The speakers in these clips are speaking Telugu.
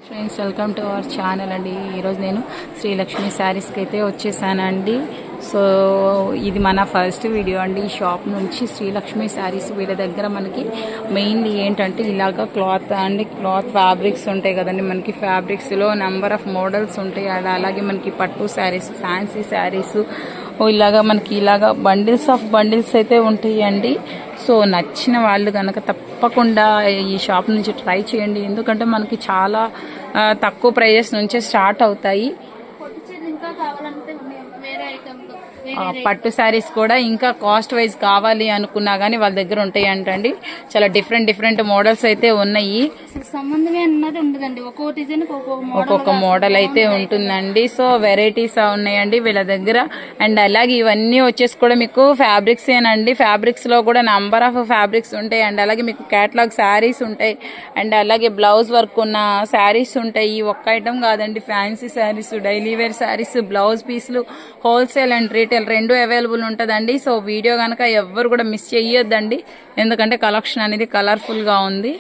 Friends, welcome to our channel అండి. ఈరోజు నేను శ్రీలక్ష్మి శారీస్కి అయితే వచ్చేసానండి. సో ఇది మన ఫస్ట్ వీడియో అండి. ఈ షాప్ నుంచి శ్రీలక్ష్మి శారీస్ వీళ్ళ దగ్గర మనకి మెయిన్లీ ఏంటంటే ఇలాగ క్లాత్ అండి, క్లాత్ ఫ్యాబ్రిక్స్ ఉంటాయి కదండి. మనకి ఫ్యాబ్రిక్స్లో నెంబర్ ఆఫ్ మోడల్స్ ఉంటాయి. అలాగే మనకి పట్టు శారీస్, ఫ్యాన్సీ శారీస్ ఇలాగా మనకి ఇలాగా బండిల్స్ ఆఫ్ బండిల్స్ అయితే ఉంటాయండి. సో నచ్చిన వాళ్ళు కనుక తప్పకుండా ఈ షాప్ నుంచి ట్రై చేయండి. ఎందుకంటే మనకి చాలా తక్కువ ప్రైజెస్ నుంచే స్టార్ట్ అవుతాయి. పట్టు శారీస్ కూడా ఇంకా కాస్ట్ వైజ్ కావాలి అనుకున్నా కానీ వాళ్ళ దగ్గర ఉంటాయి అంటండి. చాలా డిఫరెంట్ మోడల్స్ అయితే ఉన్నాయి. ఒక్కొక్క మోడల్ అయితే ఉంటుందండి. సో వెరైటీస్ ఉన్నాయండి వీళ్ళ దగ్గర. అండ్ అలాగే ఇవన్నీ వచ్చేసి కూడా మీకు ఫ్యాబ్రిక్స్ ఏనండి. ఫ్యాబ్రిక్స్ లో కూడా నంబర్ ఆఫ్ ఫ్యాబ్రిక్స్ ఉంటాయి. అండ్ అలాగే మీకు కేటలాగ్ శారీస్ ఉంటాయి. అండ్ అలాగే బ్లౌజ్ వర్క్ ఉన్న శారీస్ ఉంటాయి. ఒక్క ఐటమ్ కాదండి, fancy saris, daily wear saris, blouse పీస్లు, హోల్సేల్ అండ్ రీటైల్ రెండు అవైలబుల్ ఉంటుందండి. సో వీడియో కనుక ఎవ్వరు కూడా మిస్ చేయొద్దండి, ఎందుకంటే కలెక్షన్ అనేది కలర్ఫుల్ గా ఉంది.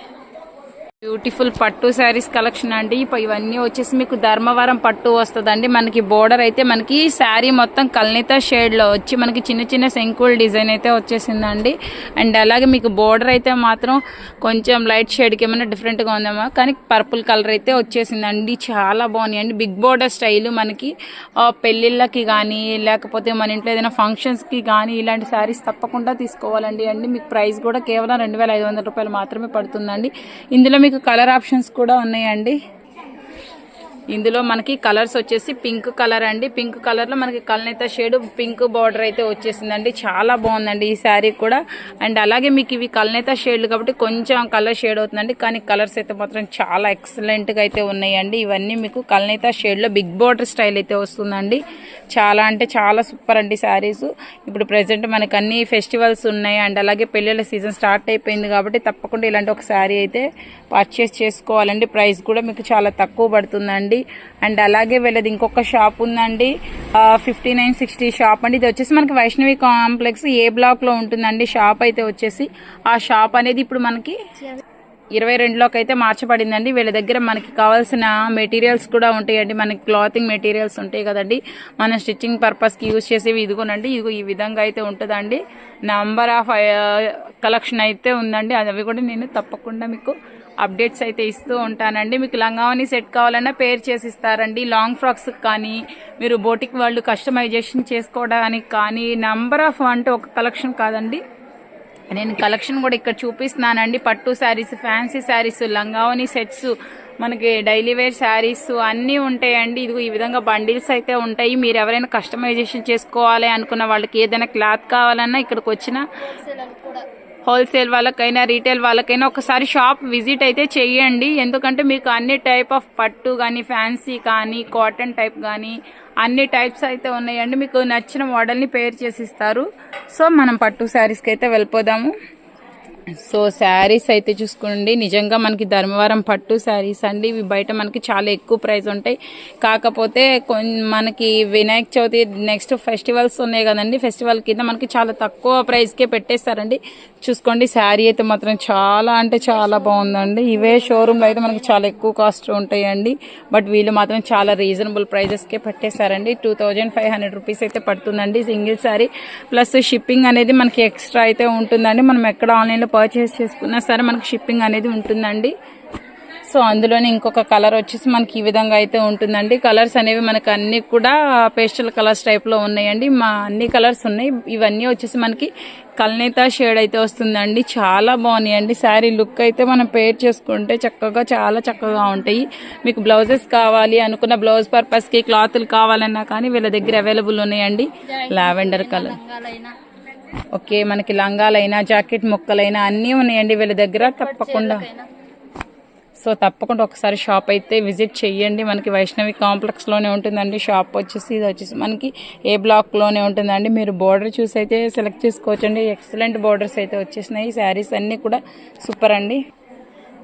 బ్యూటిఫుల్ పట్టు శారీస్ కలెక్షన్ అండి. ఇవన్నీ వచ్చేసి మీకు ధర్మవరం పట్టు వస్తుందండి. మనకి బోర్డర్ అయితే మనకి శారీ మొత్తం కల్నిత షేడ్ లో వచ్చి మనకి చిన్న శంకుల్ డిజైన్ అయితే వచ్చేసిందండి. అండ్ అలాగే మీకు బోర్డర్ అయితే మాత్రం కొంచెం లైట్ షేడ్ కి ఏమైనా డిఫరెంట్ గా ఉందేమో కానీ పర్పుల్ కలర్ అయితే వచ్చేసిందండి. చాలా బాగున్నాయండి. బిగ్ బోర్డర్ స్టైల్ మనకి పెళ్లిళ్ళకి కానీ లేకపోతే మన ఇంట్లో ఏదైనా ఫంక్షన్స్ కి కానీ ఇలాంటి శారీస్ తప్పకుండా తీసుకోవాలండి. అండి మీకు ప్రైస్ కూడా కేవలం 2500 రూపాయలు మాత్రమే పడుతుందండి. ఇందులో మీకు కలర్ ఆప్షన్స్ కూడా ఉన్నాయండి. ఇందులో మనకి కలర్స్ వచ్చేసి పింక్ కలర్ అండి. పింక్ కలర్ లో మనకి కల్నేత షేడ్ పింక్ బార్డర్ అయితే వచ్చేసిందండి. చాలా బాగుందండి ఈ శారీ కూడా. అండ్ అలాగే మీకు ఇవి కల్నేత షేడ్లు కాబట్టి కొంచెం కలర్ షేడ్ అవుతుందండి, కానీ కలర్స్ అయితే మాత్రం చాలా ఎక్సలెంట్ గా అయితే ఉన్నాయండి. ఇవన్నీ మీకు కల్నేత షేడ్ లో బిగ్ బార్డర్ స్టైల్ అయితే వస్తుందండి. చాలా అంటే చాలా సూపర్ అండి శారీస్. ఇప్పుడు ప్రెసెంట్ మనకి అన్ని ఫెస్టివల్స్ ఉన్నాయి. అండ్ అలాగే పెళ్లిళ్ళ సీజన్ స్టార్ట్ అయిపోయింది కాబట్టి తప్పకుండా ఇలాంటి ఒక శారీ అయితే పర్చేస్ చేసుకోవాలండి. ప్రైస్ కూడా మీకు చాలా తక్కువ పడుతుందండి. అండ్ అలాగే వీళ్ళది ఇంకొక షాప్ ఉందండి, 5960 షాప్ అండి. ఇది వచ్చేసి మనకి వైష్ణవి కాంప్లెక్స్ ఏ బ్లాక్ లో ఉంటుందండి షాప్ అయితే వచ్చేసి. ఆ షాప్ అనేది ఇప్పుడు మనకి 22లోకి అయితే మార్చబడిందండి. వీళ్ళ దగ్గర మనకి కావాల్సిన మెటీరియల్స్ కూడా ఉంటాయండి. మనకి క్లాతింగ్ మెటీరియల్స్ ఉంటాయి కదండి, మన స్టిచ్చింగ్ పర్పస్ కి యూజ్ చేసేవి. ఇదిగోనండి, ఇదిగో ఈ విధంగా అయితే ఉంటుందండి. నంబర్ ఆఫ్ కలెక్షన్ అయితే ఉందండి. అవి కూడా నేను తప్పకుండా మీకు అప్డేట్స్ అయితే ఇస్తూ ఉంటానండి. మీకు లంగావని సెట్ కావాలన్నా పేర్ చేసి ఇస్తారండి. లాంగ్ ఫ్రాక్స్ కానీ మీరు బోటిక్ వాళ్ళు కస్టమైజేషన్ చేసుకోవడానికి కానీ నంబర్ ఆఫ్ అంటే ఒక కలెక్షన్ కాదండి, నేను కలెక్షన్ కూడా ఇక్కడ చూపిస్తున్నానండి. పట్టు శారీస్, ఫ్యాన్సీ శారీస్, లంగావని సెట్స్, మనకి డైలీ వేర్ శారీస్ అన్నీ ఉంటాయండి. ఇదిగో ఈ విధంగా బండిల్స్ అయితే ఉంటాయి. మీరు ఎవరైనా కస్టమైజేషన్ చేసుకోవాలి అనుకున్న వాళ్ళకి, ఏదైనా క్లాత్ కావాలన్నా ఇక్కడికి వచ్చిన హోల్సేల్ వాళ్ళకైనా రీటైల్ వాళ్ళకైనా ఒకసారి షాప్ విజిట్ అయితే చేయండి. ఎందుకంటే మీకు అన్ని టైప్ ఆఫ్ పట్టు కానీ, ఫ్యాన్సీ కానీ, కాటన్ టైప్ కానీ అన్ని టైప్స్ అయితే ఉన్నాయండి. మీకు నచ్చిన మోడల్ని పేర్ చేసి ఇస్తారు. సో మనం పట్టు శారీస్కి అయితే వెళ్ళిపోదాము. సో శారీస్ అయితే చూసుకోండి, నిజంగా మనకి ధర్మవరం పట్టు శారీస్ అండి. ఇవి బయట మనకి చాలా ఎక్కువ ప్రైస్ ఉంటాయి. కాకపోతే మనకి వినాయక చవితి నెక్స్ట్ ఫెస్టివల్స్ ఉన్నాయి కదండి, ఫెస్టివల్ కింద మనకి చాలా తక్కువ ప్రైస్కే పెట్టేస్తారండి. చూసుకోండి, శారీ అయితే మాత్రం చాలా అంటే చాలా బాగుందండి. ఇవే షోరూమ్లో అయితే మనకి చాలా ఎక్కువ కాస్ట్ ఉంటాయండి. బట్ వీళ్ళు మాత్రం చాలా రీజనబుల్ ప్రైజెస్కే పెట్టేశారండి. 2500 రూపీస్ అయితే పడుతుందండి సింగిల్ శారీ. ప్లస్ షిప్పింగ్ అనేది మనకి ఎక్స్ట్రా అయితే ఉంటుందండి. మనం ఎక్కడ ఆన్లైన్లో పర్చేస్ చేసుకున్నా సరే మనకి షిప్పింగ్ అనేది ఉంటుందండి. సో అందులోనే ఇంకొక కలర్ వచ్చేసి మనకి ఈ విధంగా అయితే ఉంటుందండి. కలర్స్ అనేవి మనకి అన్ని కూడా పేస్టల్ కలర్స్ టైప్ లో ఉన్నాయండి. అన్ని కలర్స్ ఉన్నాయి. ఇవన్నీ వచ్చేసి మనకి కల్నేత షేడ్ అయితే వస్తుందండి. చాలా బాగున్నాయండి. శారీ లుక్ అయితే మనం పేర్ చేసుకుంటే చక్కగా చాలా చక్కగా ఉంటాయి. మీకు బ్లౌజెస్ కావాలి అనుకున్న, బ్లౌజ్ పర్పస్ కి క్లాత్లు కావాలన్నా కానీ వీళ్ళ దగ్గర అవైలబుల్ ఉన్నాయండి. లావెండర్ కలర్, ఓకే, మనకి లంగాలైనా జాకెట్ ముక్కలైనా అన్నీ ఉన్నాయండి వీళ్ళ దగ్గర. తప్పకుండా ఒకసారి షాప్ అయితే విజిట్ చేయండి. మనకి వైష్ణవి కాంప్లెక్స్ లోనే ఉంటుందండి షాప్ వచ్చేసి. ఇది వచ్చేసి మనకి ఏ బ్లాక్ లోనే ఉంటుందండి. మీరు బోర్డర్ చూసి అయితే సెలెక్ట్ చేసుకోవచ్చండి. ఎక్సలెంట్ బోర్డర్స్ అయితే వచ్చేసినాయి. శారీస్ అన్ని కూడా సూపర్ అండి.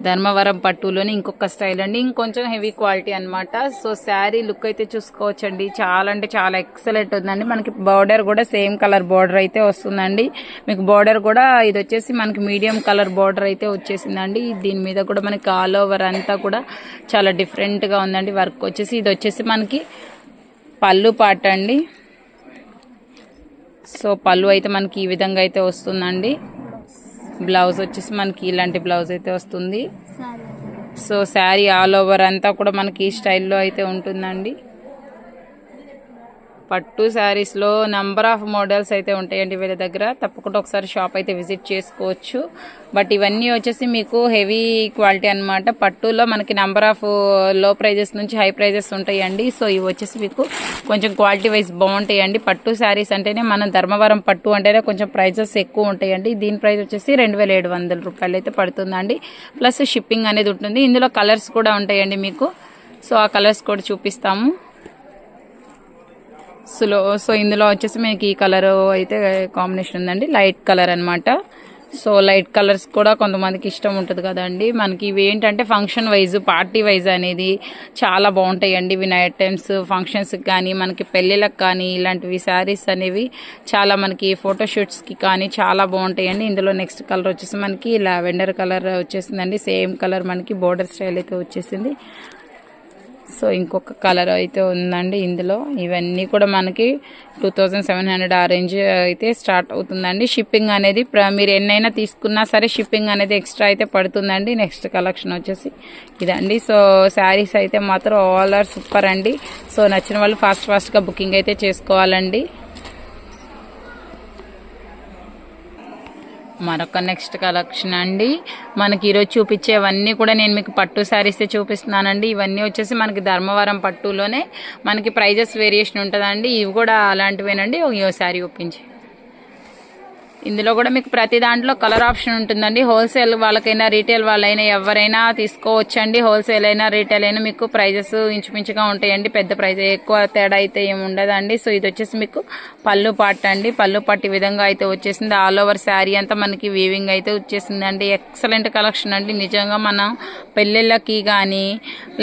ధర్మవరం పట్టులోనే ఇంకొక స్టైల్ అండి, ఇంకొంచెం హెవీ క్వాలిటీ అన్నమాట. సో శారీ లుక్ అయితే చూసుకోవచ్చండి, చాలా అంటే చాలా ఎక్సలెంట్ ఉందండి. మనకి బార్డర్ కూడా సేమ్ కలర్ బార్డర్ అయితే వస్తుందండి. మీకు బార్డర్ కూడా ఇది వచ్చేసి మనకి మీడియం కలర్ బార్డర్ అయితే వచ్చేసిందండి. దీని మీద కూడా మనకి ఆల్ ఓవర్ అంతా కూడా చాలా డిఫరెంట్ గా ఉందండి వర్క్ వచ్చేసి. ఇది వచ్చేసి మనకి పళ్ళు పాట అండి. సో పళ్ళు అయితే మనకి ఈ విధంగా అయితే వస్తుందండి. బ్లౌజ్ వచ్చేసి మనకి ఇలాంటి బ్లౌజ్ అయితే వస్తుంది. సో శారీ ఆల్ ఓవర్ అంతా కూడా మనకి ఈ స్టైల్లో అయితే ఉంటుందండి. పట్టు శారీస్లో నంబర్ ఆఫ్ మోడల్స్ అయితే ఉంటాయండి వీళ్ళ దగ్గర. తప్పకుండా ఒకసారి షాప్ అయితే విజిట్ చేసుకోవచ్చు. బట్ ఇవన్నీ వచ్చేసి మీకు హెవీ క్వాలిటీ అనమాట. పట్టులో మనకి నంబర్ ఆఫ్ లో ప్రైజెస్ నుంచి హై ప్రైజెస్ ఉంటాయండి. సో ఇవి వచ్చేసి మీకు కొంచెం క్వాలిటీ వైజ్ బాగుంటాయండి. పట్టు శారీస్ అంటేనే మనం ధర్మవరం పట్టు అంటేనే కొంచెం ప్రైజెస్ ఎక్కువ ఉంటాయండి. దీని ప్రైస్ వచ్చేసి 2700 రూపాయలు అయితే పడుతుందండి. ప్లస్ షిప్పింగ్ అనేది ఉంటుంది. ఇందులో కలర్స్ కూడా ఉంటాయండి మీకు. సో ఆ కలర్స్ కూడా చూపిస్తాము. సో ఇందులో వచ్చేసి మీకు ఈ కలర్ అయితే కాంబినేషన్ ఉందండి, లైట్ కలర్ అనమాట. సో లైట్ కలర్స్ కూడా కొంతమందికి ఇష్టం ఉంటుంది కదండి. మనకి ఇవి ఏంటంటే ఫంక్షన్ వైజ్, పార్టీ వైజ్ అనేది చాలా బాగుంటాయండి. ఇవి నైట్ టైమ్స్ ఫంక్షన్స్కి కానీ మనకి పెళ్ళిళ్ళకి కానీ ఇలాంటివి శారీస్ అనేవి చాలా మనకి ఫోటోషూట్స్కి కానీ చాలా బాగుంటాయండి. ఇందులో నెక్స్ట్ కలర్ వచ్చేసి మనకి లావెండర్ కలర్ వచ్చేసిందండి. సేమ్ కలర్ మనకి బోర్డర్ స్టైల్ అయితే వచ్చేసింది. సో ఇంకొక కలర్ అయితే ఉందండి ఇందులో. ఇవన్నీ కూడా మనకి 2700 ఆ రేంజ్ అయితే స్టార్ట్ అవుతుందండి. షిప్పింగ్ అనేది మీరు ఎన్నైనా తీసుకున్నా సరే షిప్పింగ్ అనేది ఎక్స్ట్రా అయితే పడుతుందండి. నెక్స్ట్ కలెక్షన్ వచ్చేసి ఇదండి. సో శారీస్ అయితే మాత్రం ఆల్ ఆర్ సూపర్ అండి. సో నచ్చిన వాళ్ళు ఫాస్ట్గా బుకింగ్ అయితే చేసుకోవాలండి. మరొక నెక్స్ట్ కలెక్షన్ అండి. మనకి ఈరోజు చూపించేవన్నీ కూడా నేను మీకు పట్టు శారీసే చూపిస్తున్నానండి. ఇవన్నీ వచ్చేసి మనకి ధర్మవరం పట్టులోనే మనకి ప్రైజెస్ వేరియేషన్ ఉంటుందండి. ఇవి కూడా అలాంటివేనండి. ఈ శారీ ఒప్పించి ఇందులో కూడా మీకు ప్రతి దాంట్లో కలర్ ఆప్షన్ ఉంటుందండి. హోల్సేల్ వాళ్ళకైనా రీటైల్ వాళ్ళైనా ఎవరైనా తీసుకోవచ్చండి. హోల్సేల్ అయినా రీటైల్ అయినా మీకు ప్రైజెస్ ఇంచుమించుగా ఉంటాయండి. పెద్ద ప్రైజ్ ఎక్కువ తేడా అయితే ఏమి ఉండదండి. సో ఇది వచ్చేసి మీకు పళ్ళు పాట అండి. పళ్ళు పాట ఈ విధంగా అయితే వచ్చేసింది. ఆల్ ఓవర్ శారీ అంతా మనకి వీవింగ్ అయితే వచ్చేసిందండి. ఎక్సలెంట్ కలెక్షన్ అండి. నిజంగా మనం పెళ్ళిళ్ళకి కానీ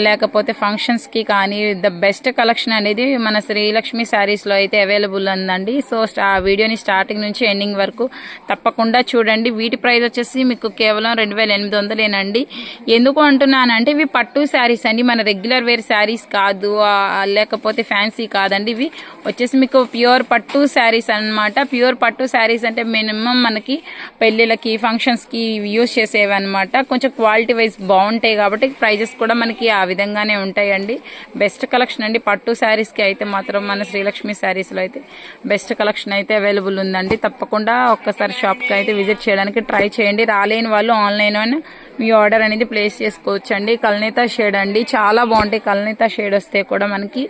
లేకపోతే ఫంక్షన్స్కి కానీ ద బెస్ట్ కలెక్షన్ అనేది మన శ్రీలక్ష్మి శారీస్లో అయితే అవైలబుల్ ఉందండి. సో వీడియోని స్టార్టింగ్ నుంచి ఎండింగ్ వరకు తప్పకుండా చూడండి. వీటి ప్రైస్ వచ్చేసి మీకు కేవలం 2800 ఎందుకు అంటున్నానంటే ఇవి పట్టు శారీస్ అండి, మన రెగ్యులర్ వేర్ శారీస్ కాదు, లేకపోతే ఫ్యాన్సీ కాదండి. ఇవి వచ్చేసి మీకు ప్యూర్ పట్టు శారీస్ అన్నమాట. ప్యూర్ పట్టు శారీస్ అంటే మినిమం మనకి పెళ్లిళ్ళకి ఫంక్షన్స్కి యూజ్ చేసేవి అనమాట. కొంచెం క్వాలిటీ వైజ్ బాగుంటాయి కాబట్టి ప్రైజెస్ కూడా మనకి ఆ విధంగానే ఉంటాయండి. బెస్ట్ కలెక్షన్ అండి. పట్టు శారీస్కి అయితే మాత్రం మన శ్రీలక్ష్మి శారీస్లో అయితే బెస్ట్ కలెక్షన్ అయితే అవైలబుల్ ఉందండి. తప్పకుండా ఒక్కసారి షాప్కి అయితే విజిట్ చేయడానికి ట్రై చేయండి. రాలేని వాళ్ళు ఆన్లైన్ మీ ఆర్డర్ అనేది ప్లేస్ చేసుకోవచ్చు అండి. కల్నేతా షేడ్ అండి, చాలా బాగుంటాయి. కల్నేతా షేడ్ వస్తే కూడా మనకి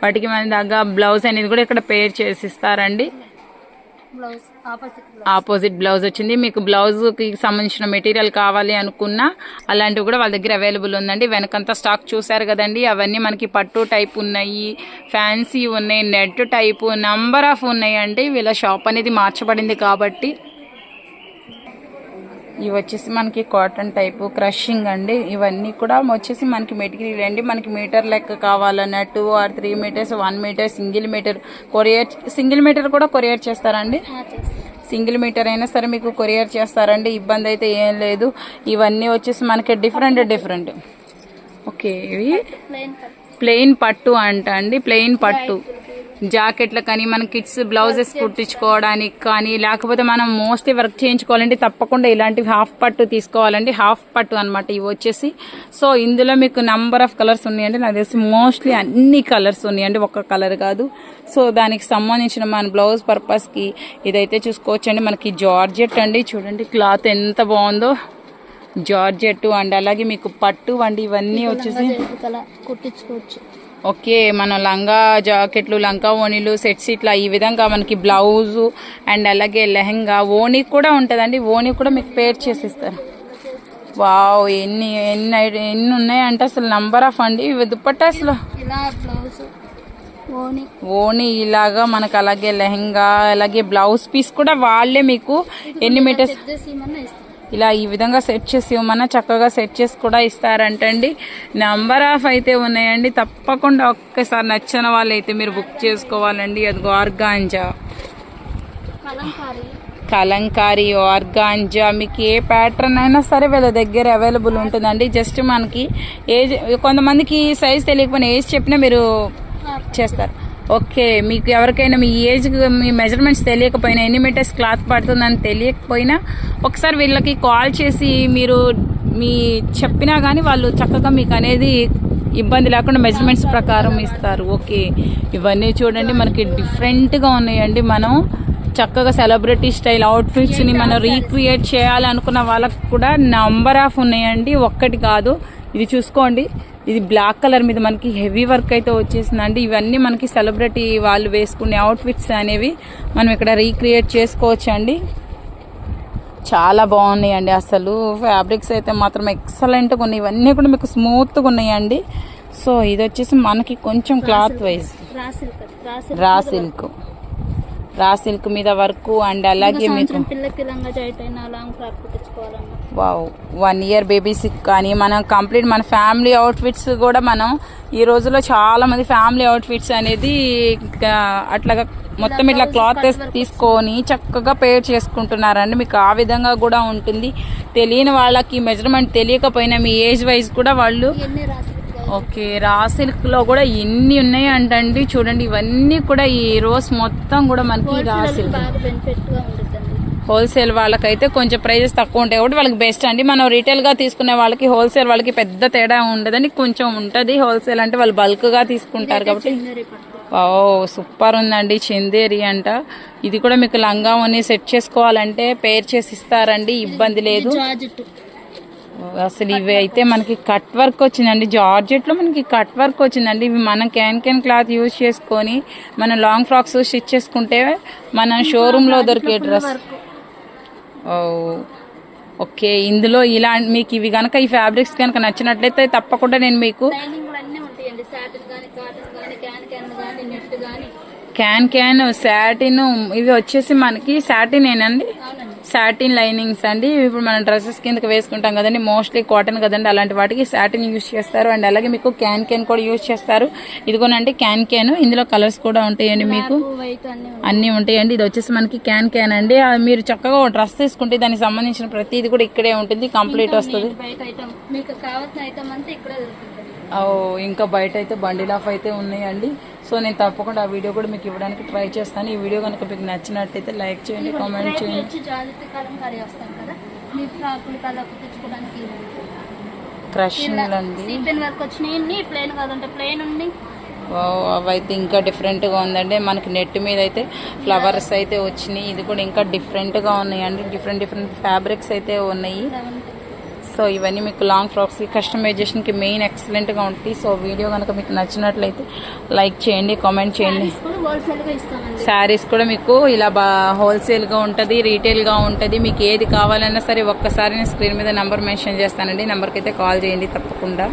వాటికి మన దగ్గర బ్లౌజ్ అనేది కూడా ఇక్కడ పేర్ చేసి ఇస్తారండి. ఆపోజిట్ బ్లౌజ్ వచ్చింది. మీకు బ్లౌజ్కి సంబంధించిన మెటీరియల్ కావాలి అనుకున్నా అలాంటివి కూడా వాళ్ళ దగ్గర అవైలబుల్ ఉందండి. వెనకంతా స్టాక్ చూసారు కదండి. అవన్నీ మనకి పట్టు టైప్ ఉన్నాయి, ఫ్యాన్సీ ఉన్నాయి, నెట్ టైపు నంబర్ ఆఫ్ ఉన్నాయండి. వీళ్ళ షాప్ అనేది మార్చబడింది కాబట్టి. ఇవి వచ్చేసి మనకి కాటన్ టైపు క్రషింగ్ అండి. ఇవన్నీ కూడా వచ్చేసి మనకి మెటీరియల్ అండి. మనకి మీటర్ లెక్క కావాలన్నా 2 or 3 meters, 1 meter, single meter కూడా కొరియర్ చేస్తారండి. సింగిల్ మీటర్ అయినా సరే మీకు కొరియర్ చేస్తారండి. ఇబ్బంది అయితే ఏం లేదు. ఇవన్నీ వచ్చేసి మనకి డిఫరెంట్ ఓకే. ఇవి ప్లెయిన్ పట్టు అంట అండి. ప్లెయిన్ పట్టు జాకెట్ల కానీ మన కిడ్స్ బ్లౌజెస్ కుట్టించుకోవడానికి కానీ లేకపోతే మనం మోస్ట్లీ వర్క్ చేయించుకోవాలంటే తప్పకుండా ఇలాంటివి హాఫ్ పట్టు తీసుకోవాలండి. హాఫ్ పట్టు అనమాట ఇవి వచ్చేసి. సో ఇందులో మీకు నంబర్ ఆఫ్ కలర్స్ ఉన్నాయండి. నాకు తెలిసి మోస్ట్లీ అన్ని కలర్స్ ఉన్నాయండి, ఒక్క కలర్ కాదు. సో దానికి సంబంధించిన మన బ్లౌజ్ పర్పస్కి ఇదైతే చూసుకోవచ్చండి. మనకి జార్జెట్ అండి, చూడండి క్లాత్ ఎంత బాగుందో. జార్జెట్ అండ్ అలాగే మీకు పట్టు అండి. ఇవన్నీ వచ్చేసి కుట్టించుకోవచ్చు. ఓకే, మన లంగా జాకెట్లు, లంగా ఓణీలు సెట్స్ ఇట్లా ఈ విధంగా మనకి బ్లౌజు అండ్ అలాగే లెహంగా ఓణీ కూడా ఉంటుందండి. ఓణీ కూడా మీకు పేర్ చేసిస్తారు. వావ్, ఎన్ని ఉన్నాయంటే అసలు నంబర్ ఆఫ్ అండి. దుపట్టా అసలు ఓణీ ఇలాగా మనకు, అలాగే లెహంగా, అలాగే బ్లౌజ్ పీస్ కూడా వాళ్ళే మీకు ఎన్ని మీటర్స్ ఇలా ఈ విధంగా సెట్ చేసి ఇవ్వమన్నా చక్కగా సెట్ చేసి కూడా ఇస్తారంటండి. నెంబర్ ఆఫ్ అయితే ఉన్నాయండి. తప్పకుండా ఒక్కసారి నచ్చిన వాళ్ళు అయితే మీరు బుక్ చేసుకోవాలండి. అది ఆర్గాంజా, కలంకారీ, ఆర్గాంజా, మీకు ఏ ప్యాటర్న్ అయినా సరే వీళ్ళ దగ్గర అవైలబుల్ ఉంటుందండి. జస్ట్ మనకి ఏజ్, కొంతమందికి సైజ్ తెలియకపోయినా ఏజ్ చెప్పినా మీరు చేస్తారు. ఓకే, మీకు ఎవరికైనా మీ ఏజ్, మీ మెజర్మెంట్స్ తెలియకపోయినా, ఎన్ని మీటర్స్ క్లాత్ పడుతుందని తెలియకపోయినా ఒకసారి వీళ్ళకి కాల్ చేసి మీరు మీ చెప్పినా కానీ వాళ్ళు చక్కగా మీకు అనేది ఇబ్బంది లేకుండా మెజర్మెంట్స్ ప్రకారం ఇస్తారు. ఓకే, ఇవన్నీ చూడండి మనకి డిఫరెంట్గా ఉన్నాయండి. మనం చక్కగా సెలబ్రిటీ స్టైల్ అవుట్ఫిట్స్ని మనం రీక్రియేట్ చేయాలనుకున్న వాళ్ళకి కూడా నంబర్ ఆఫ్ ఉన్నాయండి. ఒక్కటి కాదు, ఇది చూసుకోండి. ఇది బ్లాక్ కలర్ మీద మనకి హెవీ వర్క్ అయితే వచ్చేసిందండి. ఇవన్నీ మనకి సెలబ్రిటీ వాళ్ళు వేసుకునే అవుట్ఫిట్స్ అనేవి మనం ఇక్కడ రీక్రియేట్ చేసుకోవచ్చు అండి. చాలా బాగున్నాయండి. అసలు ఫ్యాబ్రిక్స్ అయితే మాత్రం ఎక్సలెంట్గా ఉన్నాయి. ఇవన్నీ కూడా మీకు స్మూత్గా ఉన్నాయండి. సో ఇది వచ్చేసి మనకి కొంచెం క్లాత్ వైజ్ రా సిల్క్ మీద వర్క్ అండ్ అలాగే మీకు వావ్ 1 ఇయర్ బేబీస్ కానీ మనం కంప్లీట్ మన ఫ్యామిలీ అవుట్ఫిట్స్ కూడా మనం ఈ రోజుల్లో చాలా మంది ఫ్యామిలీ అవుట్ఫిట్స్ అనేది అట్లాగా మొత్తం ఇట్లా క్లాత్ తీసుకొని చక్కగా పేర్ చేసుకుంటున్నారండి. మీకు ఆ విధంగా కూడా ఉంటుంది. తెలియని వాళ్ళకి మెజర్మెంట్ తెలియకపోయినా మీ ఏజ్ వైజ్ కూడా వాళ్ళు ఓకే, రా సిల్క్ లో కూడా ఎన్ని ఉన్నాయి అంటండి. చూడండి, ఇవన్నీ కూడా ఈ రోస్ మొత్తం కూడా మనకి రా సిల్క్. హోల్సేల్ వాళ్ళకైతే కొంచెం ప్రైజెస్ తక్కువ ఉంటాయి కాబట్టి వాళ్ళకి బెస్ట్ అండి. మనం రీటైల్ గా తీసుకునే వాళ్ళకి హోల్సేల్ వాళ్ళకి పెద్ద తేడా ఉండదని కొంచెం ఉంటది. హోల్సేల్ అంటే వాళ్ళు బల్క్ గా తీసుకుంటారు కాబట్టి. ఓ సూపర్ ఉందండి, చందేరి అంట. ఇది కూడా మీకు లంగా ఓని సెట్ చేసుకోవాలంటే పేర్ చేసి ఇస్తారండి, ఇబ్బంది లేదు. అసలు ఇవి అయితే మనకి కట్ వర్క్ వచ్చిందండి. జార్జెట్ లో మనకి కట్ వర్క్ వచ్చిందండి. ఇవి మనం క్యాన్ క్లాత్ యూజ్ చేసుకొని మనం లాంగ్ ఫ్రాక్స్ స్టిచ్ చేసుకుంటే మన షోరూమ్ లో దొరికే డ్రెస్. ఓకే, ఇందులో ఇలా మీకు ఇవి కనుక ఈ ఫ్యాబ్రిక్స్ కనుక నచ్చినట్లయితే తప్పకుండా నేను మీకు క్యాన్ సాటిన్, ఇవి వచ్చేసి మనకి సాటిన్ ఏనండి, సాటిన్ లైనింగ్స్ అండి. ఇప్పుడు మనం డ్రెస్సెస్ కిందకి వేసుకుంటాం కదండి, మోస్ట్లీ కాటన్ కదండి, అలాంటి వాటికి సాటిన్ యూజ్ చేస్తారు. అండ్ అలాగే మీకు క్యాన్ కూడా యూజ్ చేస్తారు. ఇదిగోనండి క్యాన్, ఇందులో కలర్స్ కూడా ఉంటాయండి, మీకు అన్ని ఉంటాయండి. ఇది వచ్చేసి మనకి క్యాన్ అండి. మీరు చక్కగా డ్రెస్ తీసుకుంటే దానికి సంబంధించిన ప్రతిది కూడా ఇక్కడే ఉంటుంది, కంప్లీట్ వస్తుంది. ఇంకా బయట అయితే బండిల్ ఆఫ్ అయితే ఉన్నాయండి. సో నేను తప్పకుండా ఆ వీడియో కూడా మీకు ఇవ్వడానికి ట్రై చేస్తాను. ఈ వీడియో కనుక మీకు నచ్చినట్టయితే లైక్ చేయండి, కామెంట్ చేయండి. క్రషింగ్ అండి, అవైతే ఇంకా డిఫరెంట్ గా ఉందండి. మనకి నెట్ మీద అయితే ఫ్లవర్స్ అయితే వచ్చినాయి. ఇది కూడా ఇంకా డిఫరెంట్ గా ఉన్నాయండి. డిఫరెంట్ ఫ్యాబ్రిక్స్ అయితే ఉన్నాయి. సో ఇవన్నీ మీకు లాంగ్ ఫ్రాక్స్ కస్టమైజేషన్ కి మెయిన్ ఎక్సలెంట్ గా ఉంటాయి. సో వీడియో కనుక మీకు నచ్చినట్లయితే లైక్ చేయండి, కామెంట్ చేయండి. శారీస్ కూడా మీకు ఇలా హోల్సేల్ గా ఉంటది, రీటైల్ గా ఉంటది. మీకు ఏది కావాలన్నా సరే ఒక్కసారి నేను స్క్రీన్ మీద నెంబర్ మెన్షన్ చేస్తానండి. నెంబర్కి అయితే కాల్ చేయండి తప్పకుండా.